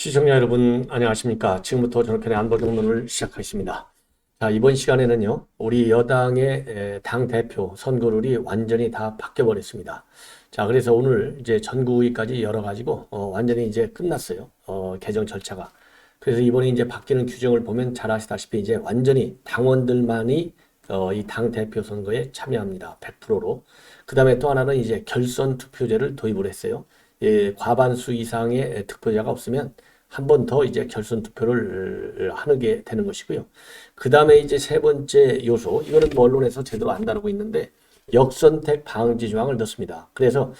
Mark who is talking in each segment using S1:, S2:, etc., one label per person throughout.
S1: 시청자 여러분 안녕하십니까. 지금부터 저녁편의 안보경론을 시작하겠습니다. 자, 이번 시간에는요, 우리 여당의 당 대표 선거룰이 완전히 다 바뀌어버렸습니다. 자, 그래서 오늘 이제 전국위까지 열어가지고 완전히 이제 끝났어요. 개정 절차가. 그래서 이번에 이제 바뀌는 규정을 보면 잘 아시다시피 이제 완전히 당원들만이 이 당 대표 선거에 참여합니다. 100%로. 그 다음에 또 하나는 이제 결선 투표제를 도입을 했어요. 예, 과반수 이상의 득표자가 없으면 한 번 더 이제 결선 투표를 하게 되는 것이고요. 그 다음에 이제 세 번째 요소, 이거는 뭐 언론에서 제대로 안 다루고 있는데 역선택 방지 조항을 넣습니다. 그래서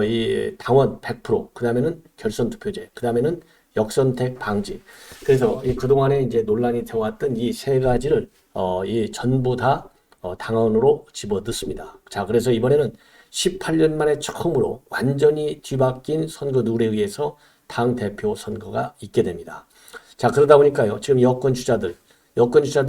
S1: 이 당원 100%, 그 다음에는 결선 투표제, 그 다음에는 역선택 방지. 그래서 이 그동안에 이제 논란이 되어왔던 이 세 가지를 이 전부 다 당원으로 집어넣습니다. 자, 그래서 이번에는 18년 만에 처음으로 완전히 뒤바뀐 선거 룰에 의해서 당 대표 선거가 있게 됩니다. 자, 그러다 보니까요, 지금 여권 주자들은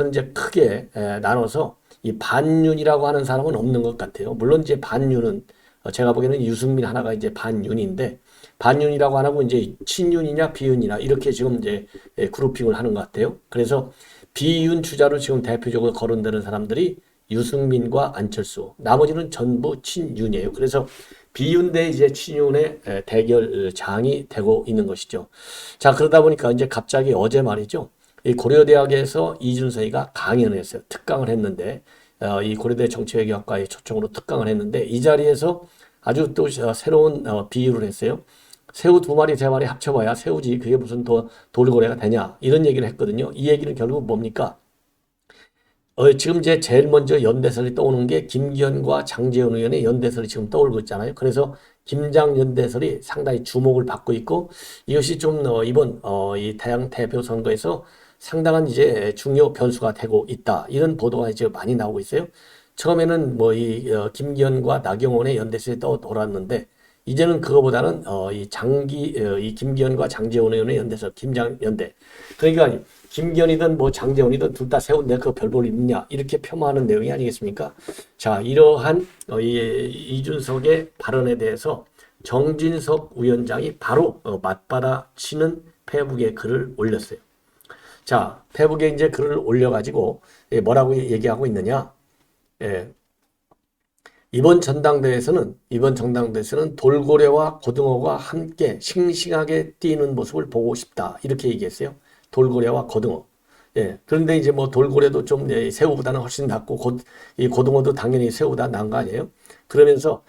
S1: 이제 크게 나눠서 이 반윤이라고 하는 사람은 없는 것 같아요. 물론 이제 반윤은 제가 보기에는 유승민 하나가 이제 반윤인데, 반윤이라고 안 하고 이제 친윤이냐 비윤이냐 이렇게 지금 이제 그룹핑을 하는 것 같아요. 그래서 비윤 주자로 지금 대표적으로 거론되는 사람들이 유승민과 안철수, 나머지는 전부 친윤이에요. 그래서 비윤 대 이제 친윤의 대결장이 되고 있는 것이죠. 자, 그러다 보니까 이제 갑자기 어제 말이죠. 이 고려대학에서 이준석이가 강연을 했어요. 특강을 했는데, 이 고려대 정치외교학과의 초청으로 특강을 했는데, 이 자리에서 아주 또 새로운 비유를 했어요. 새우 두 마리, 세 마리 합쳐봐야 새우지, 그게 무슨 돌고래가 되냐, 이런 얘기를 했거든요. 이 얘기는 결국 뭡니까? 지금 이제 제일 먼저 연대설이 떠오는 게 김기현과 장제원 의원의 연대설이 지금 떠오르고 있잖아요. 그래서 김장 연대설이 상당히 주목을 받고 있고, 이것이 좀 이번 이 당 대표 선거에서 상당한 이제 중요 변수가 되고 있다. 이런 보도가 이제 많이 나오고 있어요. 처음에는 뭐 이 김기현과 나경원의 연대설이 떠돌았는데, 이제는 그거보다는 이 김기현과 장제원 의원의 연대설, 김장 연대. 그러니까 김기현이든 뭐 장제원이든 둘 다 세운데 그 별 볼 있느냐, 이렇게 폄하하는 내용이 아니겠습니까? 자, 이러한 이준석의 발언에 대해서 정진석 위원장이 바로 맞받아치는 페북에 글을 올렸어요. 자, 페북에 이제 글을 올려가지고 뭐라고 얘기하고 있느냐? 예, 이번 전당대회에서는 돌고래와 고등어가 함께 싱싱하게 뛰는 모습을 보고 싶다, 이렇게 얘기했어요. 돌고래와 고등어. 예. 그런데 이제 뭐 돌고래도 좀 새우보다는 훨씬 낫고 이 고등어도 당연히 새우보다 나은 거 아니에요? 그러면서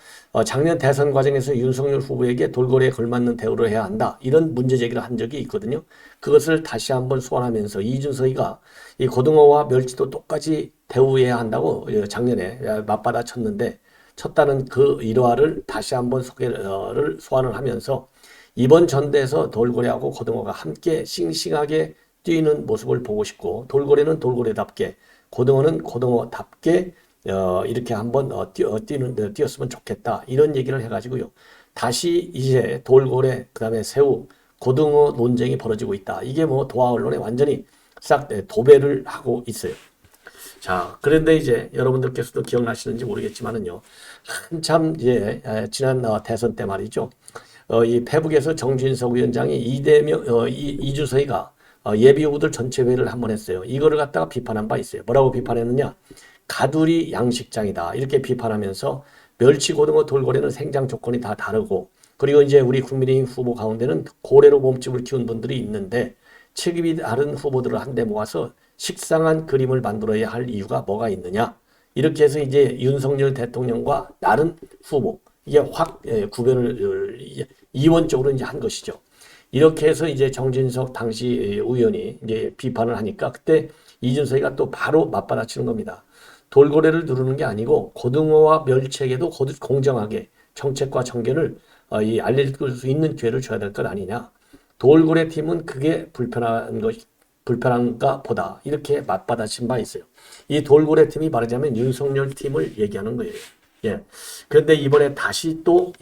S1: 작년 대선 과정에서 윤석열 후보에게 돌고래에 걸맞는 대우를 해야 한다, 이런 문제 제기를 한 적이 있거든요. 그것을 다시 한번 소환하면서 이준석이가 이 고등어와 멸치도 똑같이 대우해야 한다고 작년에 맞받아쳤는데, 쳤다는 그 일화를 다시 한번 소개를 소환을 하면서 이번 전대에서 돌고래하고 고등어가 함께 싱싱하게 뛰는 모습을 보고 싶고, 돌고래는 돌고래답게, 고등어는 고등어답게 이렇게 한번 뛰었으면 좋겠다, 이런 얘기를 해가지고요. 다시 이제 돌고래, 그 다음에 새우, 고등어 논쟁이 벌어지고 있다. 이게 뭐 도하 언론에 완전히 싹 도배를 하고 있어요. 자, 그런데 이제 여러분들께서도 기억나시는지 모르겠지만은요, 한참 이제 지난 대선 때 말이죠. 이 페북에서 정진석 위원장이 이준석이가 예비 후보들 전체 회의를 한번 했어요. 이거를 갖다가 비판한 바 있어요. 뭐라고 비판했느냐? 가두리 양식장이다, 이렇게 비판하면서 멸치, 고등어, 돌고래는 생장 조건이 다 다르고, 그리고 이제 우리 국민의힘 후보 가운데는 고래로 몸집을 키운 분들이 있는데 체급이 다른 후보들을 한데 모아서 식상한 그림을 만들어야 할 이유가 뭐가 있느냐, 이렇게 해서 이제 윤석열 대통령과 다른 후보, 이게 확 구별을 이원적으로 이제 한 것이죠. 이렇게 해서 이제 정진석 당시 의원이 이제 비판을 하니까 그때 이준석이가 또 바로 맞받아치는 겁니다. 돌고래를 누르는 게 아니고 고등어와 멸치에게도 공정하게 정책과 정견을 알려줄 수 있는 기회를 줘야 될 것 아니냐. 돌고래 팀은 그게 불편한가 보다, 이렇게 맞받아친 바 있어요. 이 돌고래 팀이 말하자면 윤석열 팀을 얘기하는 거예요. 예. 그런데 이번에 다시 또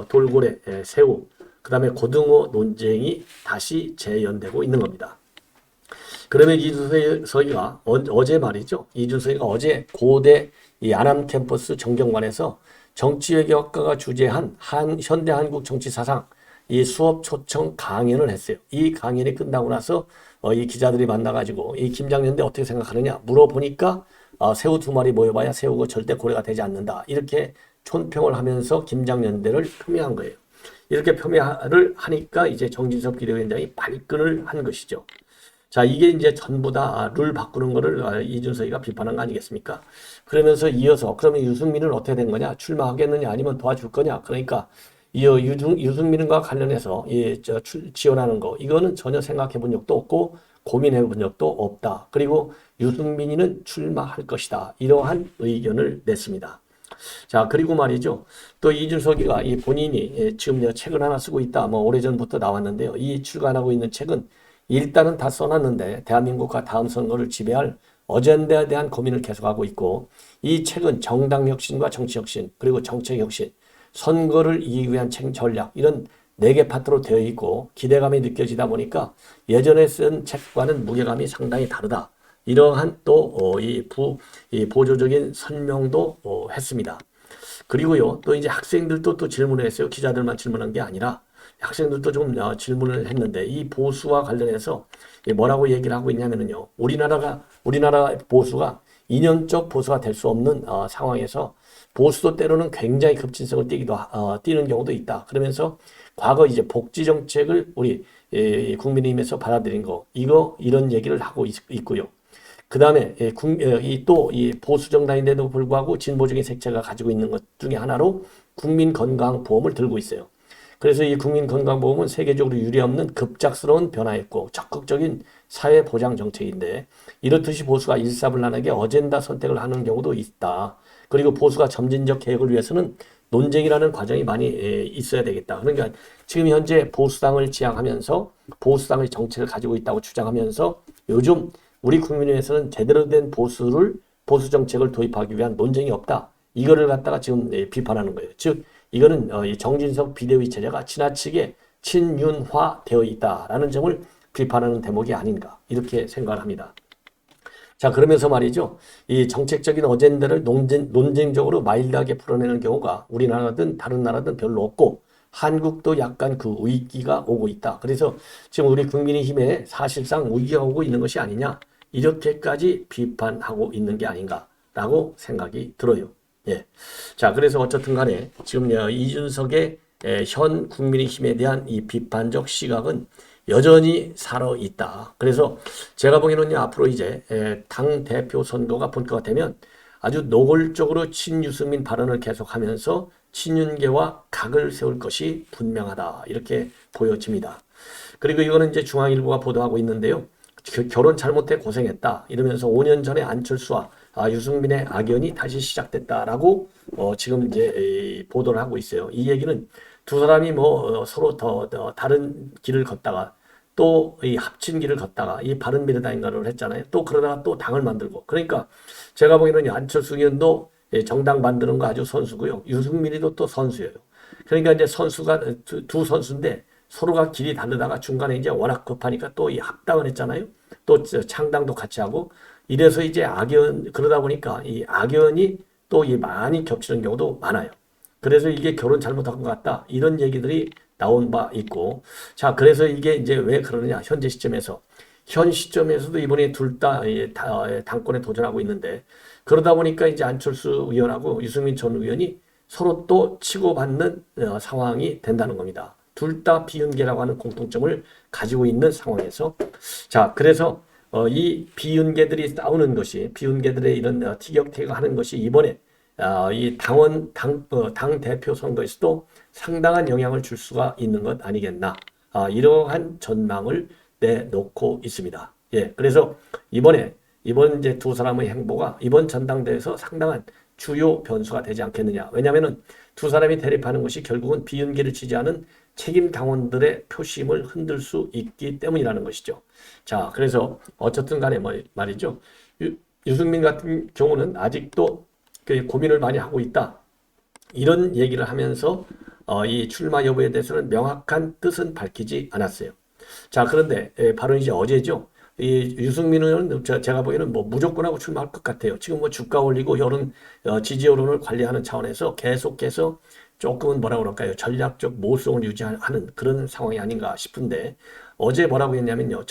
S1: 돌고래, 새우, 그 다음에 고등어 논쟁이 다시 재연되고 있는 겁니다. 그러면 이준석이가 어제 말이죠. 이준석이가 어제 고대 이 안암 캠퍼스 정경관에서 정치외교학과가 주재한 현대한국 정치사상 이 수업 초청 강연을 했어요. 이 강연이 끝나고 나서 이 기자들이 만나가지고 이 김장년대 어떻게 생각하느냐 물어보니까 새우 두 마리 모여봐야 새우가 절대 고래가 되지 않는다. 이렇게 촌평을 하면서 김장년대를 표명한 거예요. 이렇게 표명을 하니까 이제 정진석 비대위원장이 발끈을 한 것이죠. 자, 이게 이제 전부 다 룰 바꾸는 거를 이준석이가 비판한 거 아니겠습니까? 그러면서 이어서 그러면 유승민은 어떻게 된 거냐? 출마하겠느냐? 아니면 도와줄 거냐? 그러니까 유승민과 관련해서 지원하는 거 이거는 전혀 생각해 본 적도 없고 고민해 본 적도 없다. 그리고 유승민이는 출마할 것이다. 이러한 의견을 냈습니다. 자, 그리고 말이죠. 또 이준석이가 이 본인이 지금 책을 하나 쓰고 있다. 뭐 오래전부터 나왔는데요. 이 출간하고 있는 책은 일단은 다 써놨는데 대한민국과 다음 선거를 지배할 어젠다에 대한 고민을 계속하고 있고 이 책은 정당 혁신과 정치 혁신 그리고 정책 혁신 선거를 이기기 위한 전략 이런 4개 파트로 되어 있고 기대감이 느껴지다 보니까 예전에 쓴 책과는 무게감이 상당히 다르다. 이러한 또 이 보조적인 설명도 했습니다. 그리고요 또 이제 학생들도 또 질문을 했어요. 기자들만 질문한 게 아니라 학생들도 좀 질문을 했는데 이 보수와 관련해서 뭐라고 얘기를 하고 있냐면요. 우리나라 보수가 이념적 보수가 될 수 없는 상황에서 보수도 때로는 굉장히 급진성을 띠는 경우도 있다. 그러면서 과거 이제 복지 정책을 우리 국민의힘에서 받아들인 거 이런 얘기를 하고 있고요. 그 다음에 또 이 보수 정당인데도 불구하고 진보적인 색채가 가지고 있는 것 중에 하나로 국민건강보험을 들고 있어요. 그래서 이 국민건강보험은 세계적으로 유례없는 급작스러운 변화였고 적극적인 사회보장 정책인데 이렇듯이 보수가 일사불란하게 어젠다 선택을 하는 경우도 있다. 그리고 보수가 점진적 개혁을 위해서는 논쟁이라는 과정이 많이 있어야 되겠다. 그러니까 지금 현재 보수당을 지향하면서 보수당의 정책을 가지고 있다고 주장하면서 요즘 우리 국민의힘에서는 제대로 된 보수 정책을 도입하기 위한 논쟁이 없다. 이거를 갖다가 지금 비판하는 거예요. 즉 이거는 정진석 비대위 체제가 지나치게 친윤화되어 있다라는 점을 비판하는 대목이 아닌가 이렇게 생각을 합니다. 자, 그러면서 말이죠. 이 정책적인 어젠다를 논쟁적으로 마일드하게 풀어내는 경우가 우리나라든 다른 나라든 별로 없고 한국도 약간 그 위기가 오고 있다. 그래서 지금 우리 국민의힘에 사실상 위기가 오고 있는 것이 아니냐 이렇게까지 비판하고 있는 게 아닌가라고 생각이 들어요. 예. 자, 그래서 어쨌든 간에 지금 이준석의 현 국민의힘에 대한 이 비판적 시각은 여전히 살아있다. 그래서 제가 보기에는 앞으로 이제 당 대표 선거가 본격화되면 아주 노골적으로 친유승민 발언을 계속하면서 친윤계와 각을 세울 것이 분명하다. 이렇게 보여집니다. 그리고 이거는 이제 중앙일보가 보도하고 있는데요. 결혼 잘못해 고생했다. 이러면서 5년 전에 안철수와 유승민의 악연이 다시 시작됐다라고 지금 이제 보도를 하고 있어요. 이 얘기는 두 사람이 서로 더 다른 길을 걷다가 또 이 합친 길을 걷다가 이 바른미래당인가를 했잖아요. 또 그러다가 또 당을 만들고 그러니까 제가 보기에는 안철수 의원도 정당 만드는 거 아주 선수고요. 유승민이도 또 선수예요. 그러니까 이제 선수가 두 선수인데 서로가 길이 다르다가 중간에 이제 워낙 급하니까 또 이 합당을 했잖아요. 또 창당도 같이 하고 이래서 이제 그러다 보니까 이 악연이 또 많이 겹치는 경우도 많아요. 그래서 이게 결혼 잘못한 것 같다. 이런 얘기들이 나온 바 있고. 자, 그래서 이게 이제 왜 그러느냐. 현 시점에서도 이번에 둘 다 당권에 도전하고 있는데 그러다 보니까 이제 안철수 의원하고 유승민 전 의원이 서로 또 치고받는 상황이 된다는 겁니다. 둘 다 비윤계라고 하는 공통점을 가지고 있는 상황에서 자, 그래서 이 비윤계들이 싸우는 것이 비윤계들의 이런 티격태격하는 것이 이번에 이 당 대표 선거에서도 상당한 영향을 줄 수가 있는 것 아니겠나 이러한 전망을 내놓고 있습니다. 예, 그래서 이번 이제 두 사람의 행보가 이번 전당대회에서 상당한 주요 변수가 되지 않겠느냐. 왜냐하면은 두 사람이 대립하는 것이 결국은 비윤계를 지지하는 책임 당원들의 표심을 흔들 수 있기 때문이라는 것이죠. 자, 그래서 어쨌든 간에 말이죠. 유승민 같은 경우는 아직도 고민을 많이 하고 있다. 이런 얘기를 하면서 이 출마 여부에 대해서는 명확한 뜻은 밝히지 않았어요. 자, 그런데 바로 이제 어제죠. 이 유승민 의원은 제가 보기에는 무조건하고 출마할 것 같아요. 지금 주가 올리고 지지 여론을 관리하는 차원에서 계속해서 조금은 뭐라 그럴까요? 전략적 모성을 유지하는 그런 상황이 아닌가 싶은데 어제 뭐라고 했냐면요.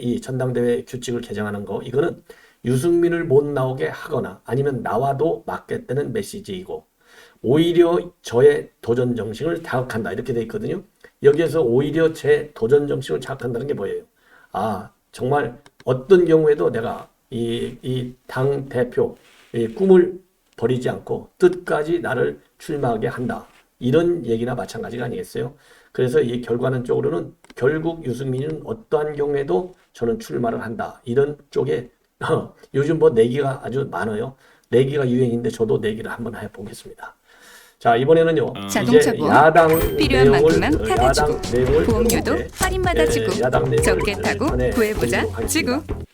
S1: 이 전당대회 규칙을 개정하는 거 이거는 유승민을 못 나오게 하거나 아니면 나와도 맞겠다는 메시지이고 오히려 저의 도전 정신을 자극한다 이렇게 돼 있거든요. 여기에서 오히려 제 도전 정신을 자극한다는 게 뭐예요? 아 정말 어떤 경우에도 내가 이 당 대표 이 꿈을 버리지 않고 끝까지 나를 출마하게 한다. 이런 얘기나 마찬가지가 아니겠어요? 그래서 이 결과는 쪽으로는 결국 유승민은 어떠한 경우에도 저는 출마를 한다. 이런 쪽에 요즘 뭐 내기가 아주 많아요. 내기가 유행인데 저도 내기를 한번 해보겠습니다. 자 이번에는요.
S2: 자동차
S1: 이제
S2: 보험
S1: 야당
S2: 필요한
S1: 내용을
S2: 만큼만 받아주고 보험료도
S1: 여러분께,
S2: 할인 받아주고
S1: 야당 내용을
S2: 적게 타고 구해보자
S1: 드리도록
S2: 지구.
S1: 하겠습니다.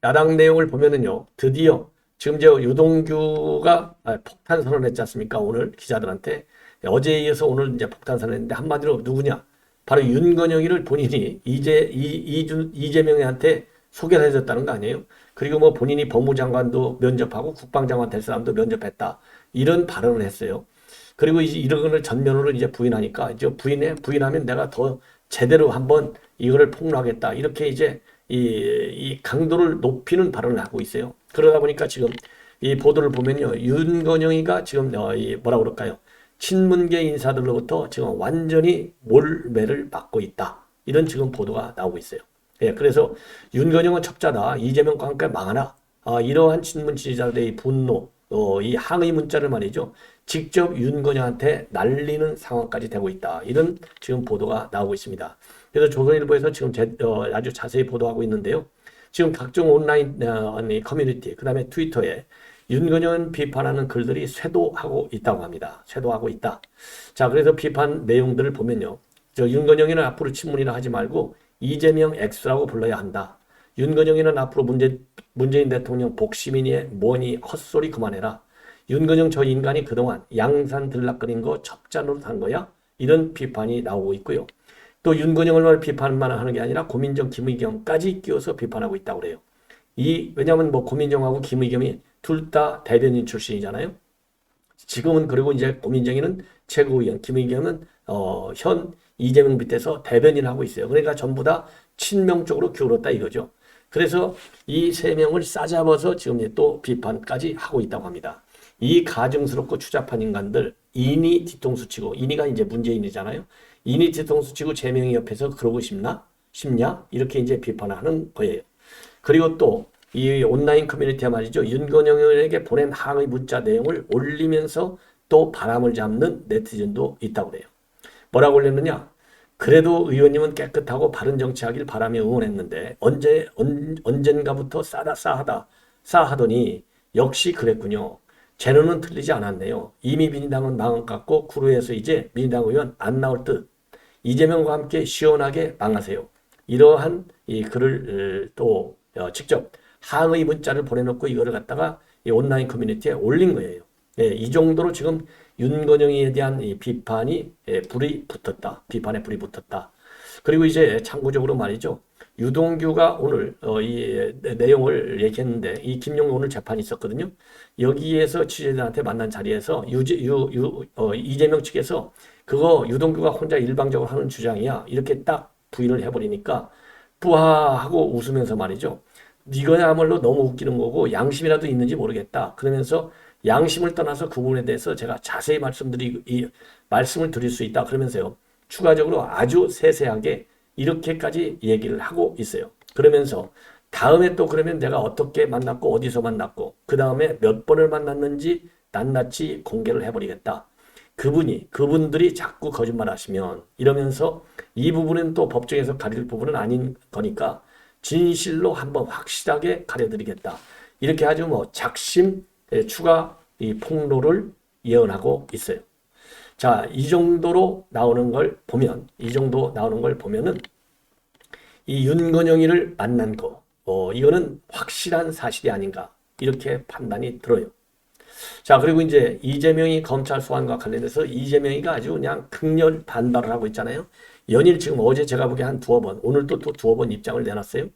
S1: 야당 내용을 보면은요, 드디어 지금 저 유동규가 폭탄 선언했지 않습니까? 오늘 기자들한테 어제에 이어서 오늘 이제 폭탄 선언했는데 한마디로 누구냐? 바로 윤건영이를 본인이 이재명한테 소개를 해줬다는 거 아니에요? 그리고 뭐 본인이 법무장관도 면접하고 국방장관 될 사람도 면접했다 이런 발언을 했어요. 그리고 이제 이런 걸 전면으로 이제 부인하니까 이제 부인하면 내가 더 제대로 한번 이거를 폭로하겠다 이렇게 이제 이 강도를 높이는 발언을 하고 있어요. 그러다 보니까 지금 이 보도를 보면요. 윤건영이가 지금 이 뭐라 그럴까요? 친문계 인사들로부터 지금 완전히 몰매를 받고 있다. 이런 지금 보도가 나오고 있어요. 예, 그래서 윤건영은 첩자다. 이재명과 함께 망하나. 이러한 친문 지지자들의 분노, 이 항의 문자를 말이죠. 직접 윤건영한테 날리는 상황까지 되고 있다. 이런 지금 보도가 나오고 있습니다. 그래서 조선일보에서 지금 아주 자세히 보도하고 있는데요. 지금 각종 온라인 커뮤니티, 그 다음에 트위터에 윤건영을 비판하는 글들이 쇄도하고 있다고 합니다. 쇄도하고 있다. 자, 그래서 비판 내용들을 보면요. 윤건영이는 앞으로 친문이라 하지 말고 이재명 X라고 불러야 한다. 윤건영이는 앞으로 문재인 대통령 복시민이 뭐니 헛소리 그만해라. 윤건영 저 인간이 그동안 양산 들락거린 거 첩자로 산 거야? 이런 비판이 나오고 있고요. 또 윤건영을 비판만 하는 게 아니라 고민정, 김의겸까지 끼워서 비판하고 있다고 그래요. 왜냐하면 뭐 고민정하고 김의겸이 둘 다 대변인 출신이잖아요. 지금은 그리고 이제 고민정이는 최고위원, 김의겸은 현 이재명 밑에서 대변인을 하고 있어요. 그러니까 전부 다 친명 쪽으로 기울었다 이거죠. 그래서 이 세 명을 싸잡아서 지금 또 비판까지 하고 있다고 합니다. 이 가증스럽고 추잡한 인간들 인이 뒤통수 치고 인이가 이제 문재인이잖아요. 인이 뒤통수 치고 제명이 옆에서 그러고 싶냐? 이렇게 이제 비판하는 거예요. 그리고 또 이 온라인 커뮤니티에 말이죠. 윤건영에게 보낸 항의 문자 내용을 올리면서 또 바람을 잡는 네티즌도 있다고 그래요. 뭐라고 올렸느냐? 그래도 의원님은 깨끗하고 바른 정치하길 바라며 응원했는데 언젠가부터 싸하더니 역시 그랬군요. 재능은 틀리지 않았네요. 이미 민주당은 망했고 구루에서 이제 민주당 의원 안 나올 듯. 이재명과 함께 시원하게 망하세요. 이러한 이 글을 또 직접 항의 문자를 보내놓고 이거를 갖다가 이 온라인 커뮤니티에 올린 거예요. 예, 이 정도로 지금 윤건영에 대한 이 비판이 불이 붙었다. 비판에 불이 붙었다. 그리고 이제 참고적으로 말이죠. 유동규가 오늘 이 내용을 얘기했는데 이 김용우 오늘 재판이 있었거든요. 여기에서 취재자한테 만난 자리에서 이재명 측에서 그거 유동규가 혼자 일방적으로 하는 주장이야. 이렇게 딱 부인을 해버리니까 뿌하하고 웃으면서 말이죠. 이거야말로 너무 웃기는 거고 양심이라도 있는지 모르겠다. 그러면서 양심을 떠나서 그 부분에 대해서 제가 자세히 말씀을 드릴 수 있다. 그러면서요. 추가적으로 아주 세세하게 이렇게까지 얘기를 하고 있어요. 그러면서 다음에 또 그러면 내가 어떻게 만났고 어디서 만났고 그 다음에 몇 번을 만났는지 낱낱이 공개를 해버리겠다. 그분들이 자꾸 거짓말 하시면 이러면서 이 부분은 또 법정에서 가릴 부분은 아닌 거니까 진실로 한번 확실하게 가려드리겠다. 이렇게 아주 뭐 작심 추가 이 폭로를 예언하고 있어요. 자, 이 정도 나오는 걸 보면은 이 윤건영이를 만난 거, 이거는 확실한 사실이 아닌가 이렇게 판단이 들어요. 자, 그리고 이제 이재명이 검찰 소환과 관련해서 이재명이가 아주 그냥 극렬 반발을 하고 있잖아요. 연일 지금 어제 제가 보기에 한 두어 번, 오늘도 또 두어 번 입장을 내놨어요.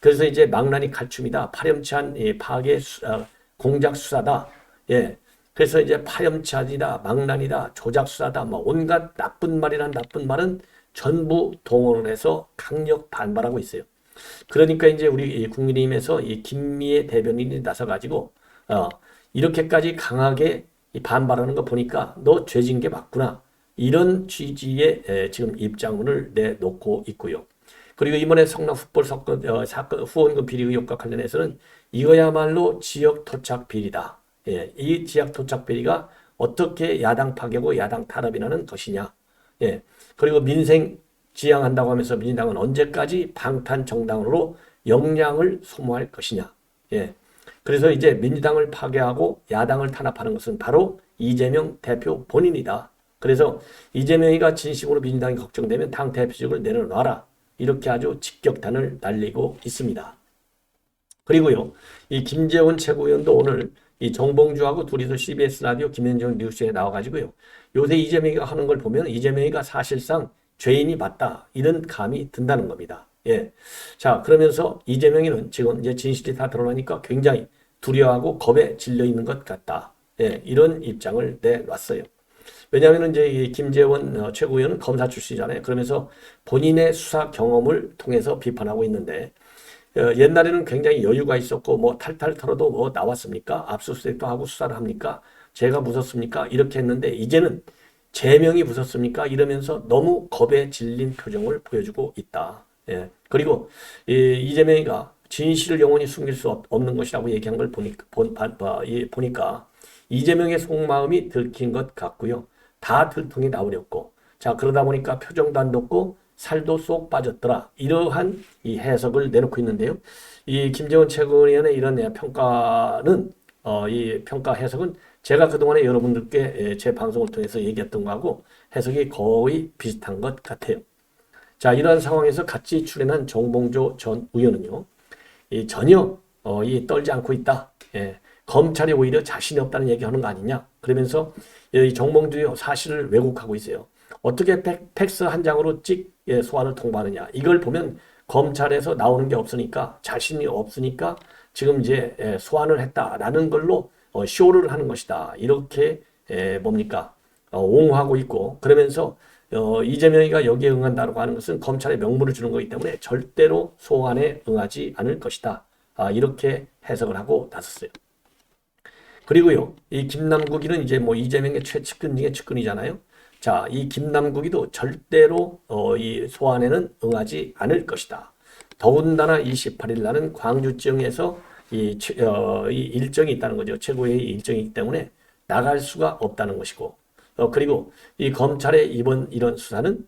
S1: 그래서 이제 망나니 칼춤이다. 파렴치한 파괴 공작 수사다. 예. 그래서 이제 파렴치하다, 망난이다, 조작수사다, 뭐 온갖 나쁜 말이란 나쁜 말은 전부 동원을 해서 강력 반발하고 있어요. 그러니까 이제 우리 국민의힘에서 이 김미애 대변인이 나서가지고 이렇게까지 강하게 반발하는 거 보니까 너 죄진 게 맞구나. 이런 취지의 지금 입장문을 내놓고 있고요. 그리고 이번에 성남 풋볼 사건 후원금 비리 의혹과 관련해서는 이거야말로 지역 토착 비리다. 예, 이 지역 토착 비리가 어떻게 야당 파괴고 야당 탄압이라는 것이냐. 예, 그리고 민생 지향한다고 하면서 민주당은 언제까지 방탄 정당으로 역량을 소모할 것이냐. 예, 그래서 이제 민주당을 파괴하고 야당을 탄압하는 것은 바로 이재명 대표 본인이다. 그래서 이재명이가 진심으로 민주당이 걱정되면 당 대표직을 내려놔라. 이렇게 아주 직격탄을 날리고 있습니다. 그리고요, 이 김재원 최고위원도 오늘 이 정봉주하고 둘이서 CBS 라디오 김현정 뉴스에 나와가지고요, 요새 이재명이가 하는 걸 보면 이재명이가 사실상 죄인이 맞다. 이런 감이 든다는 겁니다. 예. 자, 그러면서 이재명이는 지금 이제 진실이 다 드러나니까 굉장히 두려워하고 겁에 질려 있는 것 같다. 예, 이런 입장을 내놨어요. 왜냐하면 이제 이 김재원 최고위원은 검사 출신이잖아요. 그러면서 본인의 수사 경험을 통해서 비판하고 있는데, 옛날에는 굉장히 여유가 있었고 뭐 탈탈 털어도 뭐 나왔습니까? 압수수색도 하고 수사를 합니까? 제가 무섭습니까? 이렇게 했는데 이제는 제명이 무섭습니까? 이러면서 너무 겁에 질린 표정을 보여주고 있다. 예. 그리고 이재명이가 진실을 영원히 숨길 수 없는 것이라고 얘기한 걸 보니까 이재명의 속마음이 들킨 것 같고요. 다 들통이 나버렸고, 자, 그러다 보니까 표정도 안 돋고 살도 쏙 빠졌더라. 이러한 이 해석을 내놓고 있는데요. 이 김재원 최고위원의 이런 평가는, 이 평가 해석은 제가 그동안에 여러분들께 제 방송을 통해서 얘기했던 거하고 해석이 거의 비슷한 것 같아요. 자, 이러한 상황에서 같이 출연한 정봉조 전 의원은요, 전혀 떨지 않고 있다. 예, 검찰이 오히려 자신이 없다는 얘기하는 거 아니냐. 그러면서 이 정봉주요 사실을 왜곡하고 있어요. 어떻게 팩스 한 장으로 소환을 통보하느냐. 이걸 보면 검찰에서 나오는 게 없으니까, 자신이 없으니까 지금 이제 소환을 했다라는 걸로 쇼를 하는 것이다. 이렇게 뭡니까? 옹호하고 있고, 그러면서 이재명이가 여기에 응한다고 하는 것은 검찰에 명분을 주는 거기 때문에 절대로 소환에 응하지 않을 것이다. 이렇게 해석을 하고 나섰어요. 그리고요, 이 김남국이는 이제 뭐 이재명의 최측근 중에 측근이잖아요. 자, 이 김남국이도 절대로 이 소환에는 응하지 않을 것이다. 더군다나 28일 날은 광주지역에서 이 일정이 있다는 거죠. 최고의 일정이기 때문에 나갈 수가 없다는 것이고, 그리고 이 검찰의 이런 수사는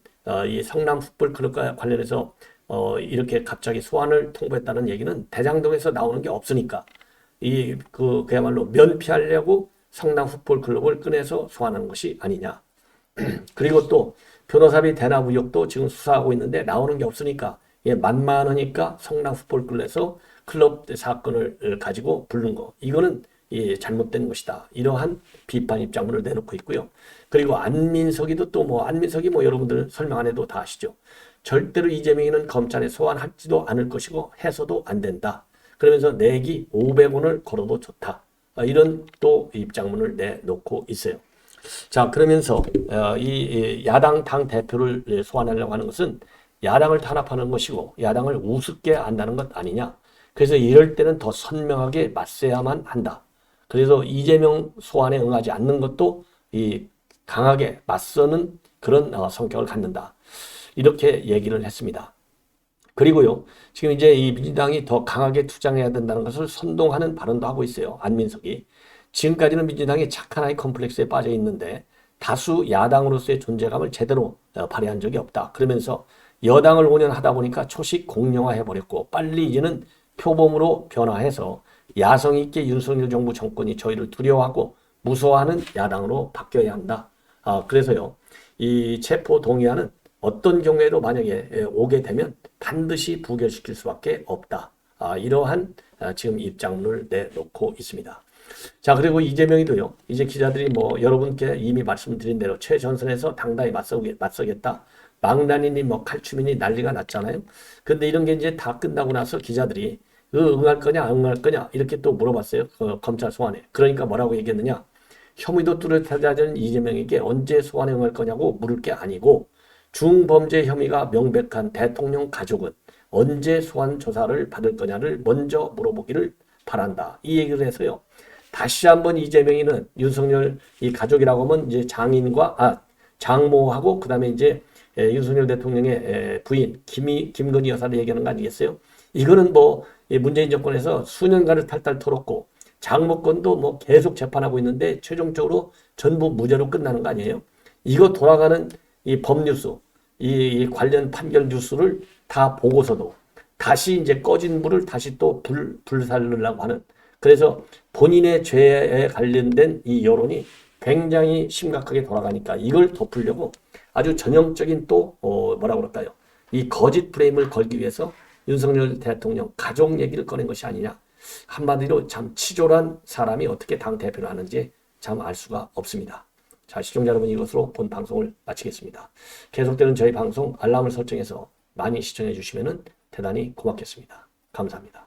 S1: 이 성남 풋볼 클럽과 관련해서 이렇게 갑자기 소환을 통보했다는 얘기는 대장동에서 나오는 게 없으니까 그야말로 면피하려고 성남 풋볼 클럽을 꺼내서 소환하는 것이 아니냐. 그리고 또 변호사비 대납 의혹도 지금 수사하고 있는데 나오는 게 없으니까 만만하니까 성남 풋볼 클럽 사건을 가지고 부른 거. 이거는 잘못된 것이다. 이러한 비판 입장문을 내놓고 있고요. 그리고 안민석이도 안민석이 여러분들 설명 안 해도 다 아시죠. 절대로 이재명이는 검찰에 소환하지도 않을 것이고 해서도 안 된다. 그러면서 내기 500원을 걸어도 좋다. 이런 또 입장문을 내놓고 있어요. 자, 그러면서 이 야당 당 대표를 소환하려고 하는 것은 야당을 탄압하는 것이고 야당을 우습게 한다는 것 아니냐. 그래서 이럴 때는 더 선명하게 맞서야만 한다. 그래서 이재명 소환에 응하지 않는 것도 강하게 맞서는 그런 성격을 갖는다. 이렇게 얘기를 했습니다. 그리고요, 지금 이제 이 민주당이 더 강하게 투쟁해야 된다는 것을 선동하는 발언도 하고 있어요. 안민석이. 지금까지는 민주당이 착한 아이 컴플렉스에 빠져 있는데 다수 야당으로서의 존재감을 제대로 발휘한 적이 없다. 그러면서 여당을 5년 하다 보니까 초식 공룡화해버렸고 빨리 이제는 표범으로 변화해서 야성 있게 윤석열 정부 정권이 저희를 두려워하고 무서워하는 야당으로 바뀌어야 한다. 그래서요, 이 체포 동의안은 어떤 경우에도 만약에 오게 되면 반드시 부결시킬 수밖에 없다. 이러한 지금 입장을 내놓고 있습니다. 자, 그리고 이재명이도요, 이제 기자들이 여러분께 이미 말씀드린 대로 최전선에서 당당히 맞서겠다. 망나니니 칼춤이니 난리가 났잖아요. 근데 이런 게 이제 다 끝나고 나서 기자들이 응할 거냐 안 응할 거냐 이렇게 또 물어봤어요. 검찰 소환에. 그러니까 뭐라고 얘기했느냐. 혐의도 뚜렷하지 않은 이재명에게 언제 소환에 응할 거냐고 물을 게 아니고 중범죄 혐의가 명백한 대통령 가족은 언제 소환 조사를 받을 거냐를 먼저 물어보기를 바란다. 이 얘기를 해서요. 다시 한번 이재명이는 윤석열 이 가족이라고 하면 이제 장모하고 그다음에 이제 윤석열 대통령의 부인 김건희 여사를 얘기하는 거 아니겠어요? 이거는 뭐 문재인 정권에서 수년간을 탈탈 털었고 장모권도 뭐 계속 재판하고 있는데 최종적으로 전부 무죄로 끝나는 거 아니에요? 이거 돌아가는 이 법뉴스, 이 관련 판결 뉴스를 다 보고서도 다시 이제 꺼진 불을 다시 또 불살르려고 하는, 그래서 본인의 죄에 관련된 이 여론이 굉장히 심각하게 돌아가니까 이걸 덮으려고 아주 전형적인 또 뭐라고 그럴까요? 이 거짓 프레임을 걸기 위해서 윤석열 대통령 가족 얘기를 꺼낸 것이 아니냐. 한마디로 참 치졸한 사람이 어떻게 당 대표를 하는지 참 알 수가 없습니다. 자, 시청자 여러분, 이것으로 본 방송을 마치겠습니다. 계속되는 저희 방송 알람을 설정해서 많이 시청해 주시면 대단히 고맙겠습니다. 감사합니다.